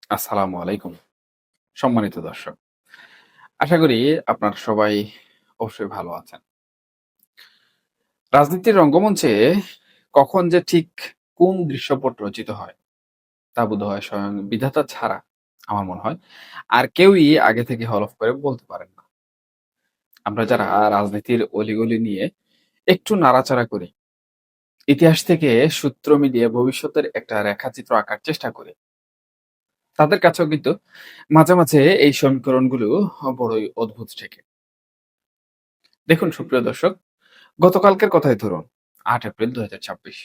আসসালামু আলাইকুম। সম্মানিত দর্শক। আশা করি আপনারা সবাই অবশ্যই ভালো আছেন। রাজনীতির রঙ্গমঞ্চে কখন যে ঠিক কোন দৃশ্যপট রচিত হয়, তা বোধহয় স্বয়ং বিধাতা ছাড়া আমার মনে হয় আর কেউই আগে থেকে হলফ করে বলতে পারেন না। আমরা যারা রাজনীতির অলিগলি নিয়ে একটু নাড়াচাড়া করি, ইতিহাস থেকে সূত্র মিলিয়ে ভবিষ্যতের একটা রেখাচিত্র আঁকার চেষ্টা করি, তাদের কাছেও কিন্তু মাঝে, মাঝে এই সমীকরণগুলো বড়ই অদ্ভুত ঠেকে। দেখুন সুপ্রিয় দর্শক, গতকালকের কথাই ধরুন ৮ এপ্রিল ২০২৬।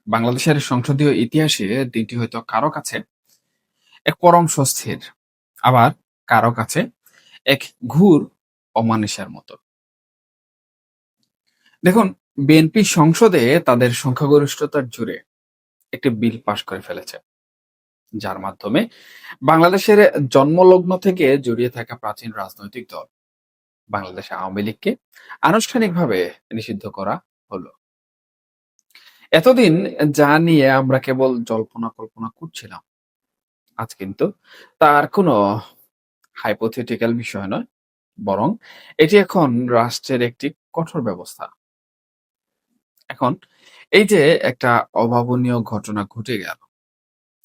বাংলাদেশের সংসদীয় ইতিহাসে দিনটি হয়তো কারো কাছে এক পরম স্বস্তির, আবার কারো কাছে এক ঘুর অমানিসার মতো। দেখুন, বিএনপি সংসদে তাদের সংখ্যাগরিষ্ঠতার জোরে একটি বিল পাশ করে ফেলেছে, যার মাধ্যমে বাংলাদেশের জন্মলগ্ন থেকে জড়িয়ে থাকা প্রাচীন রাজনৈতিক দল বাংলাদেশ আওয়ামী লীগকে আনুষ্ঠানিকভাবে নিষিদ্ধ করা হলো। এতদিন যা নিয়ে আমরা কেবল জল্পনা কল্পনা করছিলাম, আজ কিন্তু তার কোনো হাইপোথেটিক্যাল বিষয় নয়, বরং এটি এখন রাষ্ট্রের একটি কঠোর ব্যবস্থা। এখন এই যে একটা অভাবনীয় ঘটনা ঘটে গেল,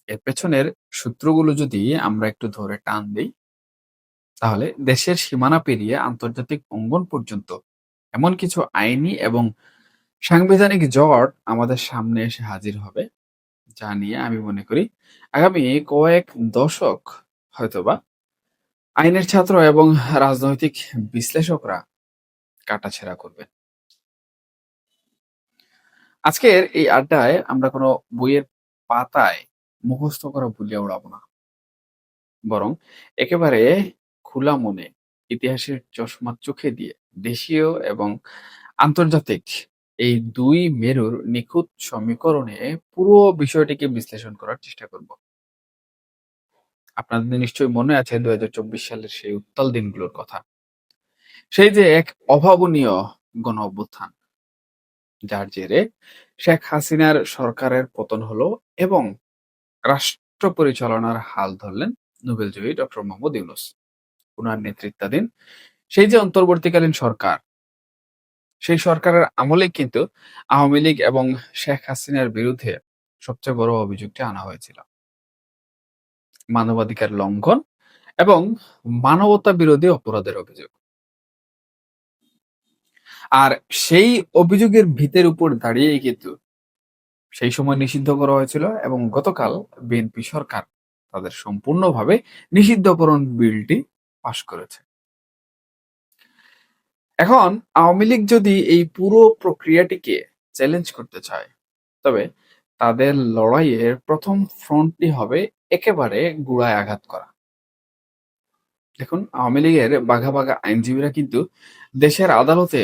এর পেছনের সূত্রগুলো যদি আমরা একটু ধরে টান দিই, তাহলে দেশের সীমানা পেরিয়ে আন্তর্জাতিক অঙ্গন পর্যন্ত এমন কিছু আইনি এবং সাংবিধানিক জট আমাদের সামনে এসে হাজির হবে, যা নিয়ে আমি মনে করি আগামী কয়েক দশক হয়তোবা আইনের ছাত্র এবং রাজনৈতিক বিশ্লেষকরা কাটাছেঁড়া করবেন। আজকের এই আড্ডায় আমরা কোনো বইয়ের পাতায় মুখস্থ করা ভুলিয়া উড়াবো না, বরং একেবারে খোলা মনে ইতিহাসের চশমা চোখে দিয়ে দেশীয় এবং আন্তর্জাতিক এই দুই মেরুর নিখুঁত সমীকরণে পুরো বিষয়টিকে বিশ্লেষণ করার চেষ্টা করব। আপনাদের নিশ্চয়ই মনে আছে ২০২৪ সালের সেই উত্তাল দিনগুলোর কথা। সেই যে এক অভাবনীয় গণ অভ্যুত্থান, যার জেরে শেখ হাসিনার সরকারের পতন হলো এবং রাষ্ট্র পরিচালনার হাল ধরলেন নোবেলজয়ী ডক্টর মোহাম্মদ ইউনূস। উনার নেতৃত্বাধীন সেই যে অন্তর্বর্তীকালীন সরকার, সেই সরকারের আমলেই কিন্তু আওয়ামী লীগ এবং শেখ হাসিনার বিরুদ্ধে সবচেয়ে বড় অভিযোগটি আনা হয়েছিল। মানবাধিকার লঙ্ঘন এবং মানবতা বিরোধী অপরাধের অভিযোগ। আর সেই অভিযোগের ভিতের উপর দাঁড়িয়েই কিন্তু সেই সময় নিষিদ্ধ করা হয়েছিল এবং গতকাল বিএনপি সরকার তাদের সম্পূর্ণভাবে নিষিদ্ধকরণ বিলটি পাশ করেছে। এখন আওয়ামী লীগ যদি এই পুরো প্রক্রিয়াটিকে চ্যালেঞ্জ করতে চায়, তবে তাদের লড়াইয়ের প্রথম ফ্রন্টটি হবে একেবারে গোড়ায় আঘাত করা। দেখুন, আওয়ামী লীগের বাঘা বাঘা আইনজীবীরা কিন্তু দেশের আদালতে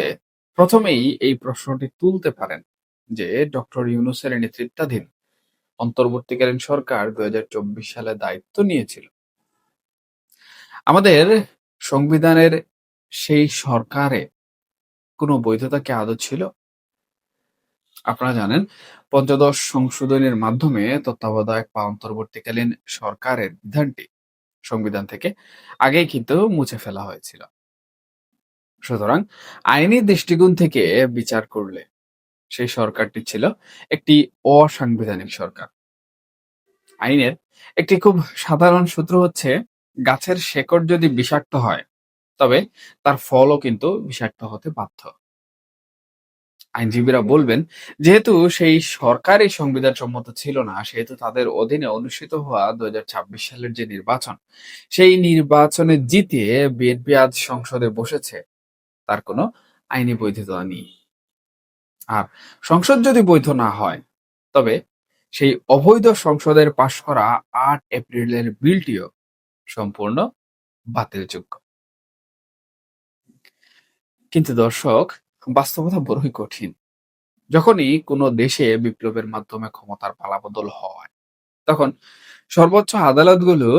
প্রথমেই এই প্রশ্নটি তুলতে পারেন যে ডক্টর ইউনূসের নেতৃত্বাধীন অন্তর্বর্তীকালীন সরকার ২০২৪ সালে দায়িত্ব নিয়েছিল। আমাদের সংবিধানের সেই সরকারে কোনো বৈধতা কি আদৌ ছিল? আপনারা জানেন, পঞ্চদশ সংশোধনীর মাধ্যমে তত্ত্বাবধায়ক বা অন্তর্বর্তীকালীন সরকারের বিধানটি সংবিধান থেকে আগেই কিন্তু মুছে ফেলা হয়েছিল। সুতরাং আইনি দৃষ্টিকোণ থেকে বিচার করলে সেই সরকারটি ছিল একটি অসাংবিধানিক সরকার। আইনের একটি খুব সাধারণ সূত্র হচ্ছে, গাছের শেকড় যদি বিষাক্ত হয়, তবে তার ফলও কিন্তু বিষাক্ত হতে বাধ্য। আইনজীবীরা বলবেন, যেহেতু সেই সরকারই সংবিধান সম্মত ছিল না, সেহেতু তাদের অধীনে অনুষ্ঠিত হওয়া ২০২৬ সালের যে নির্বাচন, সেই নির্বাচনে জিতে বিএনপি আজ সংসদে বসেছে, তার কোনো আইনি বৈধতা নেই। আর সংসদ যদি বৈধ না হয়, তবে সেই অবৈধ সংসদের পাশ করা ৮ এপ্রিলের বিলটিও সম্পূর্ণ বাতিলযোগ্য। কিন্তু দর্শক, বাস্তবতা বড়ই কঠিন। যখনই কোনো দেশে বিপ্লবের মাধ্যমে ক্ষমতার পালাবদল হয়, তখন সর্বোচ্চ আদালতগুলো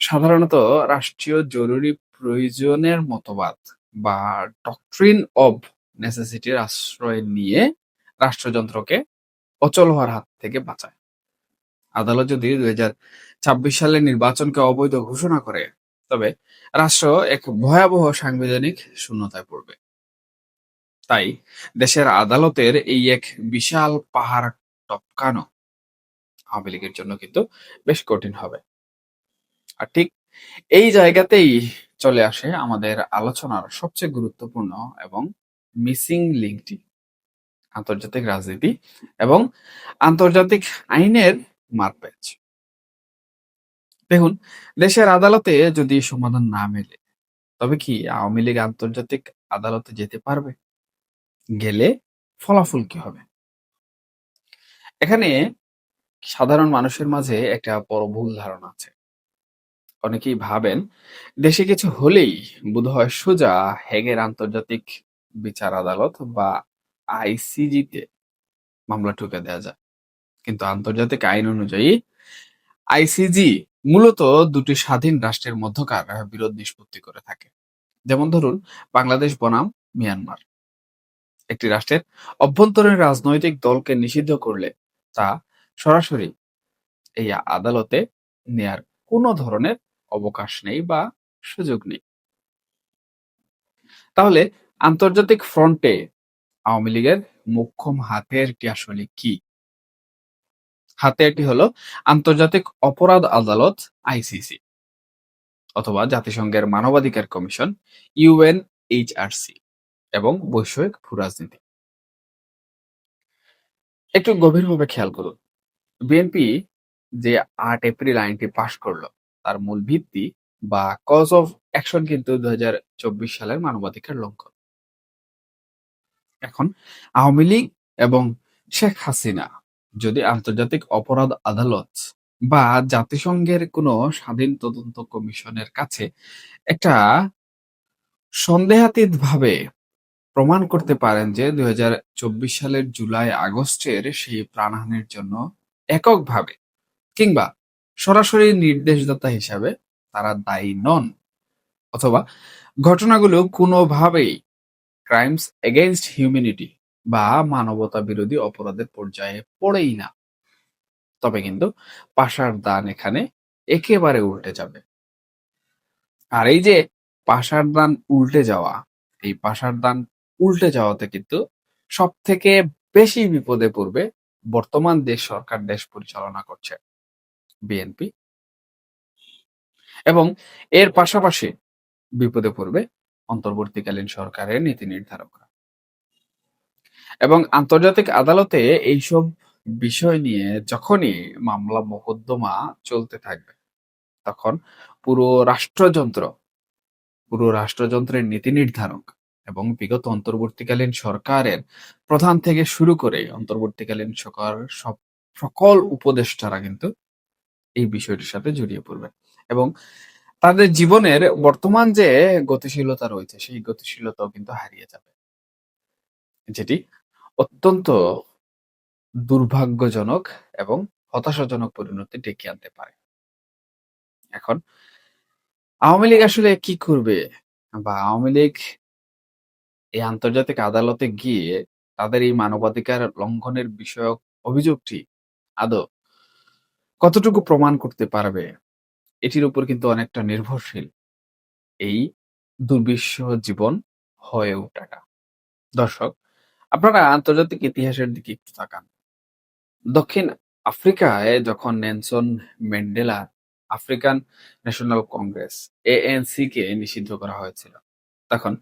সাধারণত রাষ্ট্রীয় জরুরি প্রয়োজনের মতবাদ বা ডক্ট্রিন অব নেসেসিটির আশ্রয় নিয়ে রাষ্ট্রযন্ত্রকে অচল হওয়ার হাত থেকে বাঁচায়। আদালত যদি ২০২৬ সালের নির্বাচনকে অবৈধ ঘোষণা করে, তবে রাষ্ট্র এক ভয়াবহ সাংবিধানিক শূন্যতায় পড়বে। তাই দেশের আদালতের এই এক বিশাল পাহাড় টপকানো আওয়ামী লীগের জন্য কিন্তু বেশ কঠিন হবে। আর ঠিক এই জায়গাতেই চলে আসে আমাদের আলোচনার সবচেয়ে গুরুত্বপূর্ণ এবং মিসিং লিঙ্কটি, আন্তর্জাতিক রাজনীতি এবং আন্তর্জাতিক আইনের মারপ্যাচ। দেখুন, দেশের আদালতে যদি সমাধান না মেলে, তবে কি আওয়ামী লীগ আন্তর্জাতিক আদালতে যেতে পারবে? গেলে ফলাফল কি হবে? এখানে সাধারণ মানুষের মাঝে একটা বড় ভুল ধারণা আছে। অনেকেই ভাবেন দেশে কিছু হলেই বোধহয় সোজা হেগের আন্তর্জাতিক বিচার আদালত বা আইসিজি তে মামলা ঠুকে দেওয়া যায়। কিন্তু আন্তর্জাতিক আইন অনুযায়ী আইসিজি মূলত দুটি স্বাধীন রাষ্ট্রের মধ্যকার বিরোধ নিষ্পত্তি করে থাকে। যেমন ধরুন, বাংলাদেশ বনাম মিয়ানমার। একটি রাষ্ট্রের অভ্যন্তরীণ রাজনৈতিক দলকে নিষিদ্ধ করলে তা সরাসরি এই আদালতে নেয়ার কোনো ধরনের অবকাশ নেই বা সুযোগ নেই। তাহলে আন্তর্জাতিক ফ্রন্টে আওয়ামী লীগের মোক্ষম হাতিয়ারটি আসলে কি? হাতিয়ারটি হলো আন্তর্জাতিক অপরাধ আদালত আইসিসি, অথবা জাতিসংঘের মানবাধিকার কমিশন ইউএনএইচআরসি, এবং বৈষয়িক ভূরাজনীতি। একটু গভীরভাবে খেয়াল করুন, বিএনপি যে ৮ এপ্রিল আইনটি পাশ করলো, তার মূল ভিত্তি বা কজ অফ অ্যাকশন কিন্তু ২০২৪ সালের মানবাধিকার লঙ্ঘন। এখন আওয়ামী লীগ এবং শেখ হাসিনা যদি আন্তর্জাতিক অপরাধ আদালত বা জাতিসংঘের কোনো স্বাধীন তদন্ত কমিশনের কাছে একটা সন্দেহাতীতভাবে প্রমাণ করতে পারেন যে ২০২৪ সালের জুলাই আগস্টের সেই প্রাণহানির জন্য এককভাবে কিংবা সরাসরি নির্দেশদাতা হিসাবে তারা দায়ী নন, অথবা ঘটনাগুলো কোনোভাবেই ক্রাইমস এগেইনস্ট হিউম্যানিটি বা মানবতা বিরোধী অপরাধের পর্যায়ে পড়েই না, তবে কিন্তু পাশার দান এখানে একেবারে উল্টে যাবে। আর এই যে পাশার দান উল্টে যাওয়া, এই পাশার দান উল্টে যাওয়াতে কিন্তু সব থেকে বেশি বিপদে পড়বে বর্তমান দেশ সরকার, দেশ পরিচালনা করছে বিএনপি, এবং এর পাশাপাশি বিপদে পড়বে অন্তর্বর্তীকালীন সরকারের নীতি নির্ধারকরা। এবং আন্তর্জাতিক আদালতে এইসব বিষয় নিয়ে যখনই মামলা মোকদ্দমা চলতে থাকবে, তখন পুরো রাষ্ট্রযন্ত্র পুরো রাষ্ট্রযন্ত্রের নীতি নির্ধারক এবং বিগত অন্তর্বর্তীকালীন সরকারের প্রধান থেকে শুরু করে অন্তর্বর্তীকালীন সকল উপদেষ্টারা কিন্তু এই বিষয়টির সাথে জড়িয়ে পড়বে, এবং তাদের জীবনের বর্তমান যে গতিশীলতা রয়েছে, সেই গতিশীলতাও কিন্তু হারিয়ে যাবে, যেটি অত্যন্ত দুর্ভাগ্যজনক এবং হতাশাজনক পরিণতি ডেকে আনতে পারে। এখন আওয়ামী লীগ আসলে কি করবে, বা আওয়ামী লীগ এই আন্তর্জাতিক আদালতে গিয়ে তাদের এই মানবাধিকার লঙ্ঘনের বিষয়ক অভিযোগটি আদৌ কতটুকু প্রমাণ করতে পারবে, এটির উপর কিন্তু অনেকটা নির্ভরশীল এই দুর্বিষহ জীবন হয়ে ওঠাটা। দর্শক, আপনারা আন্তর্জাতিক ইতিহাসের দিকে একটু তাকান। দক্ষিণ আফ্রিকায় যখন Nelson Mandela African National Congress ANC কে নিষিদ্ধ করা হয়েছিল, তখন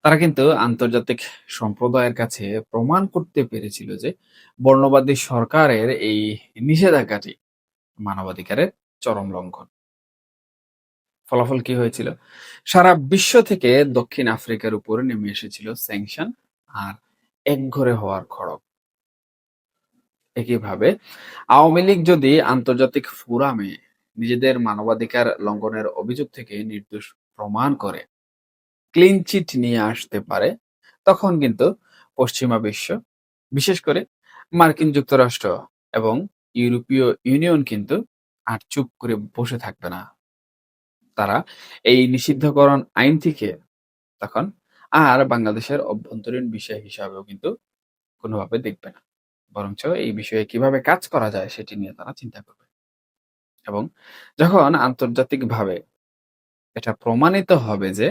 তারা কিন্তু আন্তর্জাতিক সম্প্রদায়ের কাছে প্রমাণ করতে পেরেছিল যে বর্ণবাদী সরকারের এই নিষেধাজ্ঞাটি মানবাধিকারের চরম লঙ্ঘন। ফলাফল কি হয়েছিল? সারা বিশ্ব থেকে দক্ষিণ আফ্রিকার উপরে নেমে এসেছিল স্যাংশন আর একঘরে হওয়ার খড়গ। একইভাবে আওয়ামী লীগ যদি আন্তর্জাতিক ফোরামে নিজেদের মানবাধিকার লঙ্ঘনের অভিযোগ থেকে নির্দোষ প্রমাণ করে ক্লিন চিট নিয়ে আসতে পারে, তখন কিন্তু পশ্চিমা বিশ্ব, বিশেষ করে মার্কিন যুক্তরাষ্ট্র এবং ইউরোপীয় ইউনিয়ন কিন্তু আর চুপ করে বসে থাকবে না। তারা এই নিষিদ্ধকরণ আইন থেকে তখন আর বাংলাদেশের অভ্যন্তরীণ বিষয় হিসাবেও কিন্তু কোনোভাবে দেখবে না, বরঞ্চ এই বিষয়ে কিভাবে কাজ করা যায় সেটি নিয়ে তারা চিন্তা করবে। এবং যখন আন্তর্জাতিকভাবে এটা প্রমাণিত হবে যে,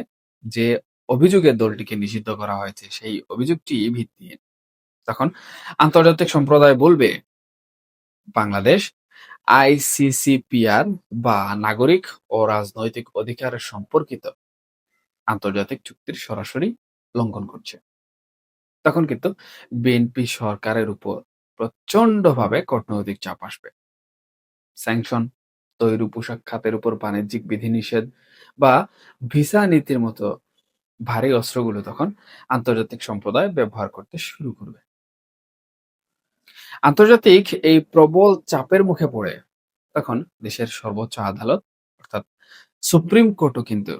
যে অভিযোগে দলটিকে নিষিদ্ধ করা হয়েছে সেই অভিযোগটি ভিত্তিহীন, তখন আন্তর্জাতিক সম্প্রদায় বলবে বাংলাদেশ আইসিসিপিআর বা নাগরিক ও রাজনৈতিক অধিকার সম্পর্কিত আন্তর্জাতিক চুক্তির সরাসরি লঙ্ঘন করছে। তখন কিন্তু বিএনপি সরকারের উপর প্রচন্ডভাবে কূটনৈতিক চাপ আসবে। স্যাংশন, তৈরি পোশাক খাতের উপর বাণিজ্যিক বিধিনিষেধ বা ভিসা নীতির মতো ভারী অস্ত্রগুলো তখন আন্তর্জাতিক সম্প্রদায় ব্যবহার করতে শুরু করবে। আন্তর্জাতিক এই প্রবল চাপের মুখে পড়ে তখন দেশের সর্বোচ্চ আদালত অর্থাৎ সুপ্রিম কোর্টও কিন্তু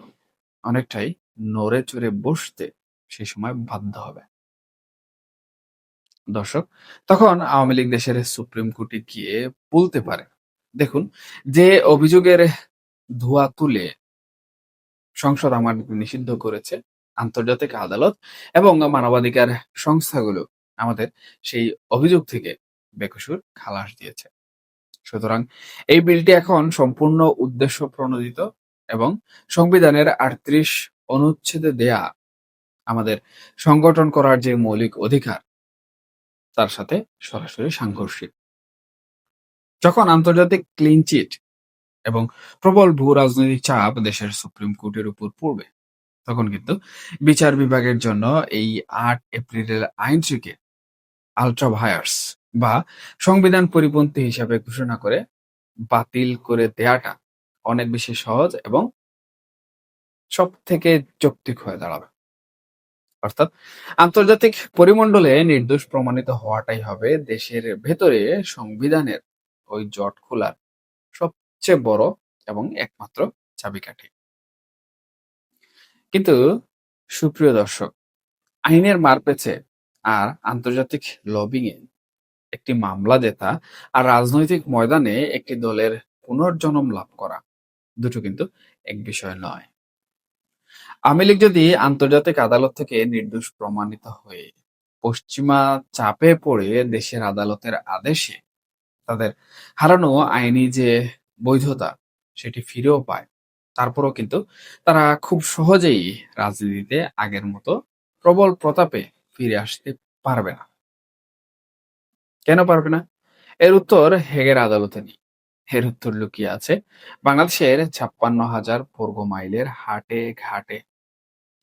অনেকটাই নড়ে চড়ে বসতে সেই সময় বাধ্য হবে। দর্শক, তখন আওয়ামী লীগ দেশের সুপ্রিম কোর্টে গিয়ে বলতে পারে, দেখুন, যে অভিযোগের ধোঁয়া তুলে সংসদ আমার নিষিদ্ধ করেছে, আন্তর্জাতিক আদালত এবং মানবাধিকার সংস্থাগুলো আমাদের সেই অভিযোগ থেকে বেকসুর খালাস দিয়েছে। সুতরাং এই বিলটি এখন সম্পূর্ণ উদ্দেশ্য প্রণোদিত এবং সংবিধানের ৩৮ অনুচ্ছেদে দেয়া আমাদের সংগঠন করার যে মৌলিক অধিকার তার সাথে সরাসরি সাংঘর্ষিক। যখন আন্তর্জাতিক ক্লিন চিট এবং প্রবল ভূ রাজনৈতিক চাপ দেশের সুপ্রিম কোর্টের উপর পড়বে, তখন কিন্তু বিচার বিভাগের জন্য এই ৮ এপ্রিলের আইনটিকে আল্ট্রা ভায়ার্স বা সংবিধান পরিপন্থী হিসাবে ঘোষণা করে বাতিল করে দেয়াটা অনেক বেশি সহজ এবং সব থেকে যৌক্তিক হয়ে দাঁড়াবে। অর্থাৎ আন্তর্জাতিক পরিমণ্ডলে নির্দোষ প্রমাণিত হওয়াটাই হবে দেশের ভেতরে সংবিধানের ওই জট খোলার সবচেয়ে বড় এবং একমাত্র চাবিকাঠি। কিন্তু সুপ্রিয় দর্শক, আইনের মারপ্যাঁচে আর আন্তর্জাতিক লবিং এ একটি মামলা জেতা আর রাজনৈতিক ময়দানে একটি দলের পুনর্জন্ম লাভ করা দুটো কিন্তু এক বিষয় নয়। আওয়ামী লীগ যদি আন্তর্জাতিক আদালত থেকে নির্দোষ প্রমাণিত হয়ে পশ্চিমা চাপে পড়ে দেশের আদালতের আদেশে তাদের হারানো আইনি যে বৈধতা সেটি ফিরেও পায়, তারপরও কিন্তু তারা খুব সহজেই রাজনীতিতে আগের মতো প্রবল প্রতাপে ফিরে আসতে পারবে না। কেন পারবে না? এর উত্তর হেগের আদালতে নেই। এর উত্তর লুকিয়ে আছে বাংলাদেশের ৫৬,০০০ বর্গ মাইলের হাটে ঘাটে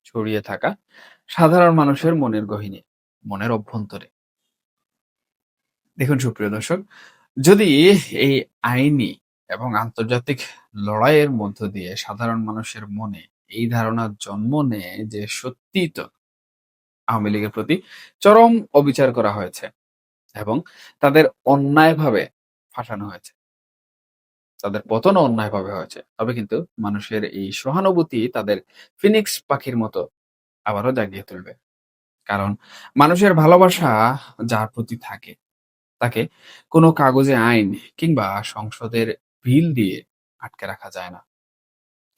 ছড়িয়ে থাকা সাধারণ মানুষের মনের গহীনে, মনের অভ্যন্তরে। দেখুন সুপ্রিয় দর্শক, যদি এই আইনি এবং আন্তর্জাতিক লড়াইয়ের মধ্য দিয়ে সাধারণ মানুষের মনে এই ধারণার জন্ম নেয় যে সত্যিই তো আওয়ামী লীগের প্রতি চরম অবিচার করা হয়েছে এবং তাদের অন্যায়ভাবে ফাঁসানো হয়েছে, তাদের পতনও অন্যায়ভাবে হয়েছে, তবে কিন্তু মানুষের এই সহানুভূতি তাদের ফিনিক্স পাখির মতো আবারও জাগিয়ে তুলবে। কারণ মানুষের ভালোবাসা যার প্রতি থাকে তাকে কোনো কাগজে আইন কিংবা সংসদের বিল দিয়ে আটকে রাখা যায় না।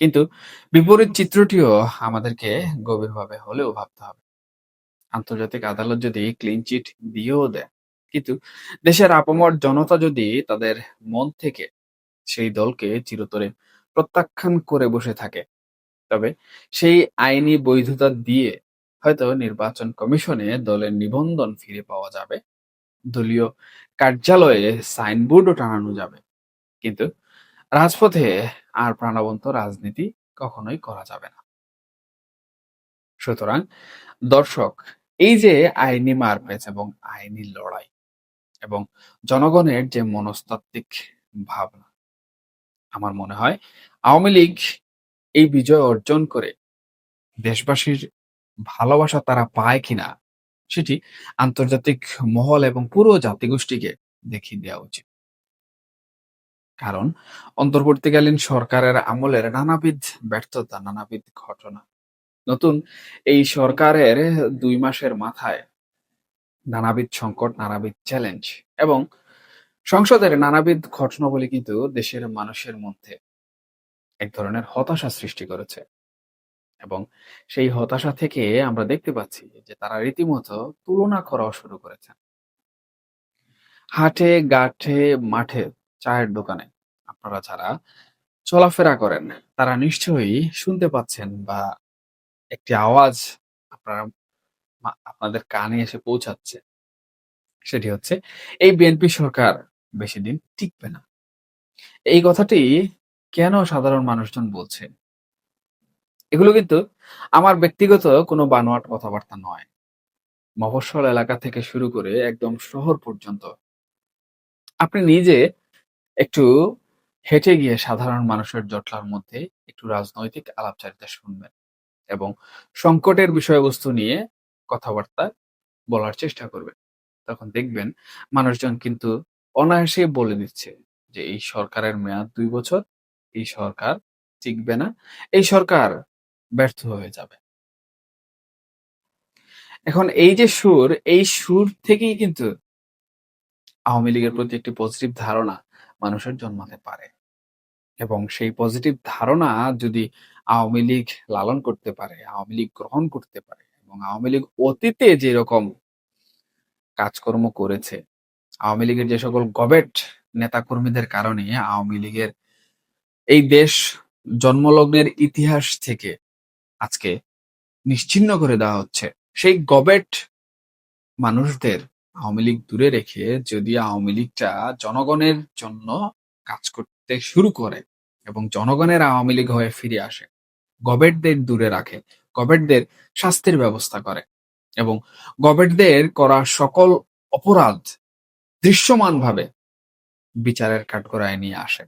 কিন্তু বিপরীত চিত্রটিও আমাদেরকে গভীরভাবে হলেও ভাবতে হবে। আন্তর্জাতিক আদালত যদি ক্লিন চিট দিয়েও দেয়, কিন্তু দেশের আপামর জনতা যদি তাদের মন থেকে সেই দলকে চিরতরে প্রত্যাখ্যান করে বসে থাকে, তবে সেই আইনি বৈধতা দিয়ে হয়তো নির্বাচন কমিশনে দলের নিবন্ধন ফিরে পাওয়া যাবে, দলীয় কার্যালয়ে সাইনবোর্ডও টানানো যাবে, কিন্তু রাজপথে আর প্রাণবন্ত রাজনীতি কখনোই করা যাবে না। সুতরাং দর্শক, এই যে আইনি মারপ্যাঁচ এবং আইনি লড়াই এবং জনগণের যে মনস্তাত্ত্বিক ভাবনা, আমার মনে হয় আওয়ামী লীগ এই বিজয় অর্জন করে দেশবাসীর ভালোবাসা তারা পায় কিনা সেটি আন্তর্জাতিক মহল এবং পুরো জাতিগোষ্ঠীকে দেখিয়ে দেওয়া উচিত। কারণ অন্তর্বর্তীকালীন সরকারের আমলের নানাবিধ ব্যর্থতা, নানাবিধ ঘটনা, নতুন এই সরকারের ২ মাসের মাথায় নানাবিধ সংকট, নানাবিধ চ্যালেঞ্জ এবং সংসদের নানাবিধ ঘটনাবলী কিন্তু দেশের মানুষের মধ্যে এক ধরনের হতাশা সৃষ্টি করেছে এবং সেই হতাশা থেকে আমরা দেখতে পাচ্ছি যে তারা রীতিমতো তুলনা করাও শুরু করেছেন। হাটে, ঘাটে, মাঠে, চায়ের দোকানে আপনারা যারা চলাফেরা করেন, তারা নিশ্চয়ই শুনতে পাচ্ছেন বা একটি আওয়াজ আপনারা আপনাদের কানে এসে পৌঁছাচ্ছে। সেটি হচ্ছে এই বিএনপি সরকার বেশিদিন টিকবে না। এই কথাটি কেন সাধারণ মানুষজন বলছে? এগুলো কিন্তু আমার ব্যক্তিগত কোনো বানোয়াট কথাবার্তা নয়। মফস্বল এলাকা থেকে শুরু করে একদম শহর পর্যন্ত আপনি নিজে একটু হেঁটে গিয়ে সাধারণ মানুষের জটলার মধ্যে একটু রাজনৈতিক আলাপচারিতা শুনবেন এবং সংকটের বিষয়বস্তু নিয়ে কথাবার্তা বলার চেষ্টা করবেন। তখন দেখবেন মানুষজন কিন্তু অনায়াসেই বলে দিচ্ছে যে এই সরকারের মেয়াদ ২ বছর, এই সরকার টিকবে না, এই সরকার ব্যর্থ হয়ে যাবে। এখন এই যে সুর, এই সুর থেকেই কিন্তু আওয়ামী লীগের প্রতি একটি পজিটিভ ধারণা মানুষের জন্মাতে পারে। এবং সেই পজিটিভ ধারণা যদি আওয়ামী লীগ লালন করতে পারে, আওয়ামী লীগ গ্রহণ করতে পারে এবং আওয়ামী লীগ অতীতে যেরকম কাজকর্ম করেছে, আওয়ামী লীগের যে সকল গবেট নেতাকর্মীদের কারণে আওয়ামী লীগের এই দেশ জন্মলগ্নের ইতিহাস থেকে আজকে নিশ্চিহ্ন করে দেওয়া হচ্ছে। সেই গবেট মানুষদের আওয়ামী লীগ দূরে রেখে যদি আওয়ামী লীগটা জনগণের জন্য কাজ করতে শুরু করে এবং জনগণের আওয়ামী লীগ হয়ে ফিরে আসে, গবেটদের দূরে রাখে, গবেটদের শাস্তির ব্যবস্থা করে এবং গবেটদের করা সকল অপরাধ দৃশ্যমানভাবে বিচারের কাঠগড়ায় নিয়ে আসে।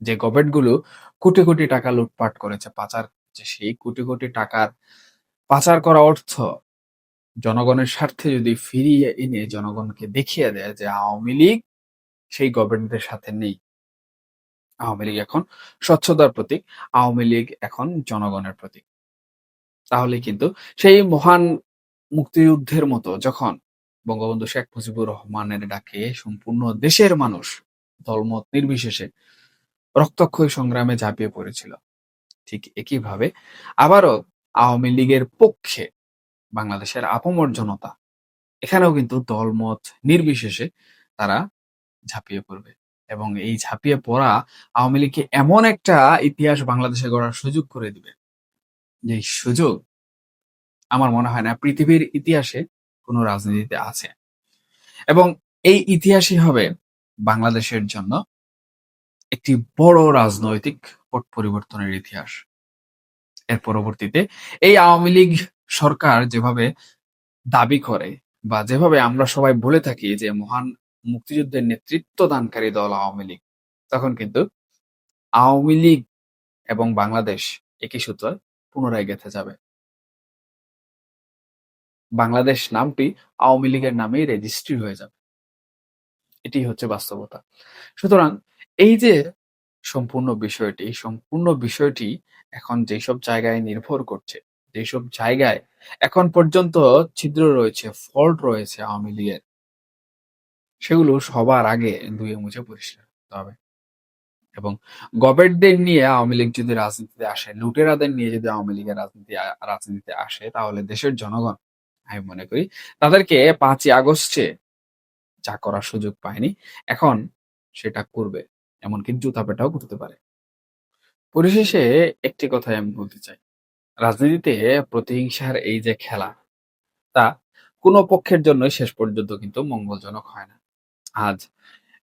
যে গবেটগুলো কোটি, কোটি টাকা লুটপাট করেছে, পাচার করেছে, সেই কোটি, কোটি টাকার পাচার করা অর্থ জনগণের স্বার্থে যদি ফিরিয়ে এনে জনগণকে দেখিয়ে দেয় যে আওয়ামী লীগ সেই গভর্নমেন্টের সাথে নেই। আওয়ামী লীগ এখন স্বচ্ছতার প্রতীক, আওয়ামী লীগ এখন জনগণের প্রতীক। তাহলে কিন্তু সেই মহান মুক্তিযুদ্ধের মতো যখন বঙ্গবন্ধু শেখ মুজিবুর রহমানের ডাকে সম্পূর্ণ দেশের মানুষ দলমত নির্বিশেষে রক্তক্ষয়ী সংগ্রামে ঝাঁপিয়ে পড়েছিল, ঠিক একইভাবে আবারও আওয়ামী লীগের পক্ষে বাংলাদেশের আপামর জনতা এখানেও কিন্তু দলমত নির্বিশেষে তারা ঝাঁপিয়ে পড়বে এবং এই ঝাঁপিয়ে পড়া আওয়ামী লীগকে এমন একটা ইতিহাস বাংলাদেশে গড়ার সুযোগ করে দিবে, যে সুযোগ আমার মনে হয় না পৃথিবীর ইতিহাসে কোনো রাজনীতিতে আছে। এবং এই ইতিহাসই হবে বাংলাদেশের জন্য একটি বড় রাজনৈতিক পট পরিবর্তনের ইতিহাস। এর পরবর্তীতে এই আওয়ামী লীগ সরকার যেভাবে দাবি করে বা যেভাবে আমরা সবাই বলে থাকি যে মহান মুক্তিযুদ্ধের নেতৃত্ব দানকারী দল আওয়ামী লীগ, তখন কিন্তু আওয়ামী লীগ এবং বাংলাদেশ একই সূত্রে পুনরায় গেঁথে যাবে। বাংলাদেশ নামটি আওয়ামী লীগের নামেই রেজিস্ট্রি হয়ে যাবে। এটি হচ্ছে বাস্তবতা। সুতরাং এই যে সম্পূর্ণ বিষয়টি এখন যেসব জায়গায় নির্ভর করছে, যেসব জায়গায় এখন পর্যন্ত ছিদ্র রয়েছে, ফল্ট রয়েছে আওয়ামী লীগের, সেগুলো সবার আগে ধুয়ে মুছে পরিষ্কার করতে হবে। এবং গবেটদের নিয়ে আওয়ামী লীগ যদি রাজনীতিতে আসে, লুটেরাদের নিয়ে যদি আওয়ামী লীগের রাজনীতিতে আসে, তাহলে দেশের জনগণ আমি মনে করি তাদেরকে ৫ই আগস্টে যা করার সুযোগ পায়নি, এখন সেটা করবে। এমনকি জুতা পেটাও করতে পারে। পরিশেষে একটি কথাই আমি বলতে চাই। রাজনীতিতে প্রতিহিংসার এই যে খেলা, তা কোনো পক্ষের জন্যই শেষ পর্যন্ত কিন্তু মঙ্গলজনক হয় না। আজ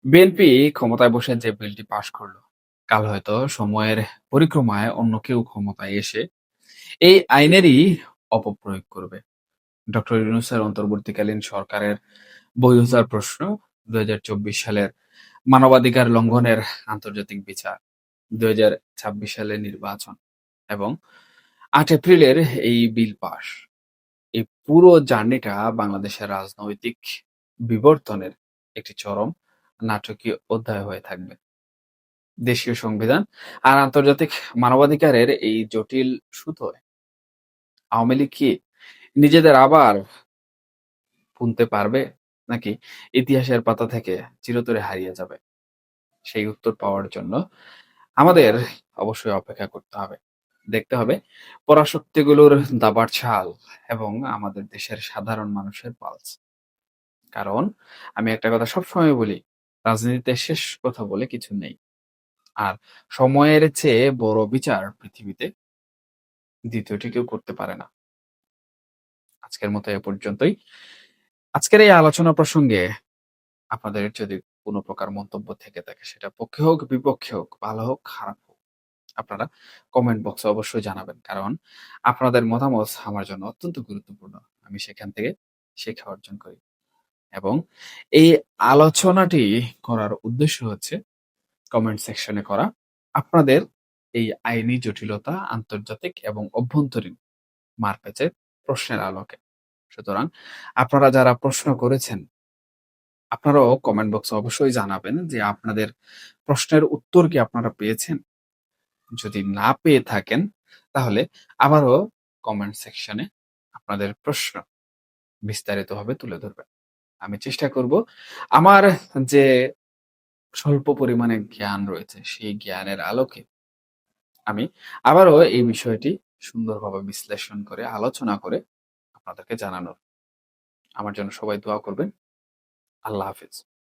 বিএনপি ক্ষমতায় বসে যে বিলটি পাশ করলো, কাল হয়তো সময়ের পরিক্রমায় অন্য কেউ ক্ষমতায় এসে এই আইনেরই অপপ্রয়োগ করবে। ডক্টর ইউনূসের অন্তর্বর্তীকালীন সরকারের বৈধতার প্রশ্ন, ২০২৪ সালের মানবাধিকার লঙ্ঘনের আন্তর্জাতিক বিচার, ২০২৬ সালের নির্বাচন এবং ৮ এপ্রিলের এই বিল পাস। এই পুরো জার্নিটা বাংলাদেশের রাজনৈতিক বিবর্তনের একটি চরম নাটকীয় অধ্যায় হয়ে থাকবে। দেশীয় সংবিধান আর আন্তর্জাতিক মানবাধিকারের এই জটিল সুতোয় আওয়ামী লীগ কি নিজেদের আবার বুনতে পারবে? নাকি ইতিহাসের পাতা থেকে চিরতরে হারিয়ে যাবে? সেই উত্তর পাওয়ার জন্য আমাদের অবশ্যই অপেক্ষা করতে হবে। দেখতে হবে পরাশক্তিগুলোর দাবার ছাল এবং আমাদের দেশের সাধারণ মানুষের পালস। কারণ আমি একটা কথা সবসময় বলি, রাজনীতিতে শেষ কথা বলে কিছু নেই। আর সময়ের চেয়ে বড় বিচার পৃথিবীতে দ্বিতীয়টি কেউ করতে পারে না। আজকের মতো এ পর্যন্তই। আজকের এই আলোচনা প্রসঙ্গে আপনাদের যদি কোনো প্রকার মন্তব্য থেকে থাকে সেটা পক্ষে হোক, বিপক্ষে হোক, ভালো হোক, খারাপ হোক, আপনারা কমেন্ট বক্সে অবশ্যই জানাবেন। কারণ আপনাদের মতামত আমার জন্য অত্যন্ত গুরুত্বপূর্ণ। আমি সেখান থেকে শিক্ষা অর্জন করি। এবং এই আলোচনাটি করার উদ্দেশ্য হচ্ছে কমেন্ট সেকশনে করা আপনাদের এই আইনি জটিলতা, আন্তর্জাতিক এবং অভ্যন্তরীণ মারপ্যাচের প্রশ্নের আলোকে। সুতরাং আপনারা যারা প্রশ্ন করেছেন, আপনারাও কমেন্ট বক্সে অবশ্যই জানাবেন যে আপনাদের প্রশ্নের উত্তর কি আপনারা পেয়েছেন? যদি না পেয়ে থাকেন তাহলে আবারও কমেন্ট সেকশনে আপনাদের প্রশ্ন বিস্তারিতভাবে তুলে ধরবেন। আমি চেষ্টা করব আমার যে স্বল্প পরিমাণে জ্ঞান রয়েছে সেই জ্ঞানের আলোকে আমি আবারও এই বিষয়টি সুন্দরভাবে বিশ্লেষণ করে আলোচনা করে আপনাদেরকে জানানোর। আমার জন্য সবাই দোয়া করবেন। আল্লাহ হাফেজ।